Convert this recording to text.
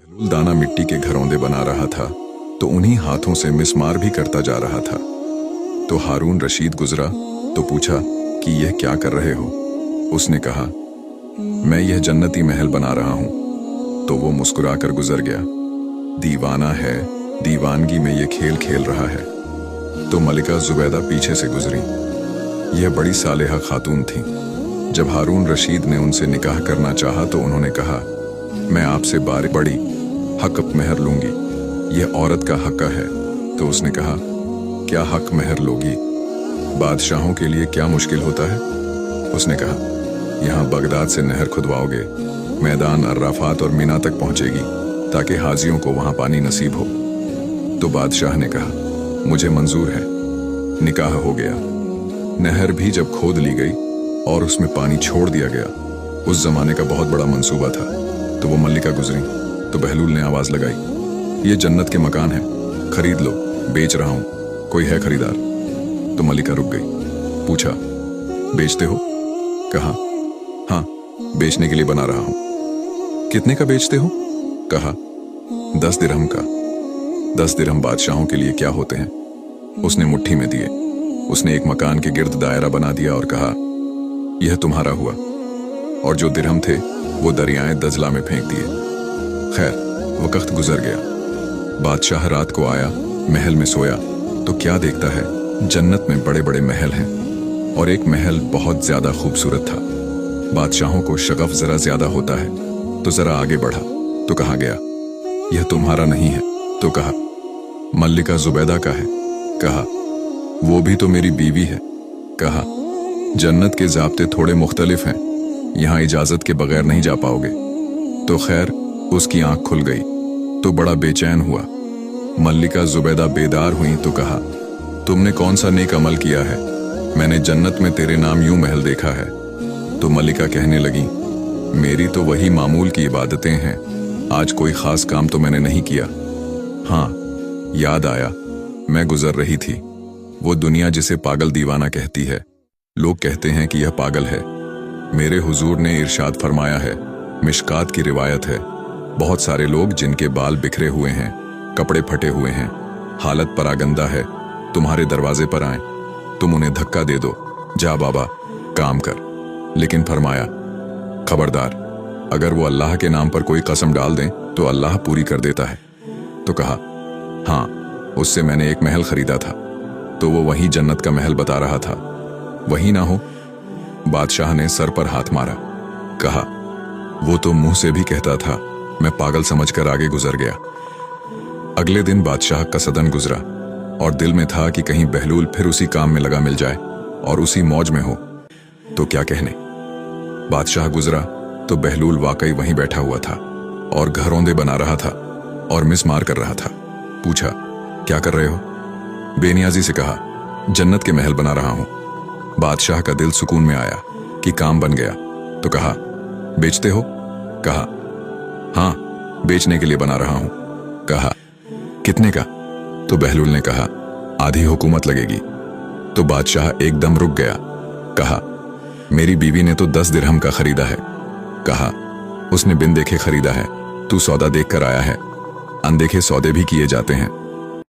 बहलूल दाना मिट्टी के घरौंदे बना रहा था तो उन्हीं हाथों से मिसमार भी करता जा रहा था। तो हारून रशीद गुजरा तो पूछा कि यह क्या कर रहे हो। उसने कहा, मैं यह जन्नती महल बना रहा हूं। तो वो मुस्कुराकर गुजर गया। दीवाना है, दीवानगी में यह खेल खेल रहा है। तो मलिका जुबैदा पीछे से गुजरी। यह बड़ी सालेहा खातून थी। जब हारून रशीद ने उनसे निकाह करना चाहा तो उन्होंने कहा, मैं आपसे बड़ी हक महर लूंगी, यह औरत का हक है। तो उसने कहा, क्या हक महर लोगी? बादशाहों के लिए क्या मुश्किल होता है? उसने कहा, यहाँ बगदाद से नहर खुदवाओगे, मैदान अर्राफात और मीना तक पहुंचेगी ताकि हाजियों को वहां पानी नसीब हो। तो बादशाह ने कहा, मुझे मंजूर है। निकाह हो गया। नहर भी जब खोद ली गई और उसमें पानी छोड़ दिया गया, उस जमाने का बहुत बड़ा मंसूबा था। तो वो मल्लिका गुजरी तो बहलूल ने आवाज लगाई, ये जन्नत के मकान है, खरीद लो, बेच रहा हूं, कोई है खरीदार? तो मल्लिका रुक गई। पूछा, बेचते हो? कहा, हाँ, बेचने के लिए बना रहा हूं। कितने का बेचते हो? कहा, 10 दिरहम का। 10 दिरहम बादशाहों के लिए क्या होते हैं? उसने मुट्ठी में दिए। उसने एक मकान के गिर्द दायरा बना दिया और कहा, यह तुम्हारा हुआ। और जो दिरहम थे वो दरियाए दजला में फेंक दिए। खैर, वक्त गुजर गया। बादशाह रात को आया, महल में सोया तो क्या देखता है, जन्नत में बड़े बड़े महल हैं और एक महल बहुत ज्यादा खूबसूरत था। बादशाहों को शगफ जरा ज्यादा होता है तो जरा आगे बढ़ा तो कहा गया, यह तुम्हारा नहीं है। तो कहा, मल्लिका जुबैदा का है। कहा, वो भी तो मेरी बीवी है। कहा, जन्नत के ज़ाब्ते थोड़े मुख्तलिफ हैं, यहां इजाजत के बगैर नहीं जा पाओगे। तो खैर, उसकी आंख खुल गई तो बड़ा बेचैन हुआ। मल्लिका जुबैदा बेदार हुई तो कहा, तुमने कौन सा नेक अमल किया है? मैंने जन्नत में तेरे नाम यूं महल देखा है। तो मल्लिका कहने लगी, मेरी तो वही मामूल की इबादतें हैं, आज कोई खास काम तो मैंने नहीं किया। हाँ, याद आया, मैं गुजर रही थी। वो दुनिया जिसे पागल दीवाना कहती है, लोग कहते हैं कि यह पागल है। मेरे हुजूर ने इरशाद फरमाया है, मिशकात की रिवायत है, बहुत सारे लोग जिनके बाल बिखरे हुए हैं, कपड़े फटे हुए हैं, हालत परागंदा है, तुम्हारे दरवाजे पर आए, तुम उन्हें धक्का दे दो, जा बाबा काम कर। लेकिन फरमाया, खबरदार, अगर वो अल्लाह के नाम पर कोई कसम डाल दें तो अल्लाह पूरी कर देता है। तो कहा, हाँ, उससे मैंने एक महल खरीदा था। तो वो वही जन्नत का महल बता रहा था, वही ना हो? बादशाह ने सर पर हाथ मारा। कहा, वो तो मुंह से भी कहता था, मैं पागल समझकर आगे गुजर गया। अगले दिन बादशाह का सदन गुजरा और दिल में था कि कहीं बहलूल फिर उसी काम में लगा मिल जाए और उसी मौज में हो। तो क्या कहने, बादशाह गुजरा तो बहलूल वाकई वहीं बैठा हुआ था और घरौंदे बना रहा था और मिसमार कर रहा था। पूछा, क्या कर रहे हो? बेनियाजी से कहा, जन्नत के महल बना रहा हूं। बादशाह का दिल सुकून में आया कि काम बन गया। तो कहा, बेचते हो? कहा, हाँ, बेचने के लिए बना रहा हूं। कहा, कितने का? तो बहलूल ने कहा, आधी हुकूमत लगेगी। तो बादशाह एकदम रुक गया। कहा, मेरी बीवी ने तो 10 दिरहम का खरीदा है। कहा, उसने बिन देखे खरीदा है, तू सौदा देख कर आया है, अनदेखे सौदे भी किए जाते हैं।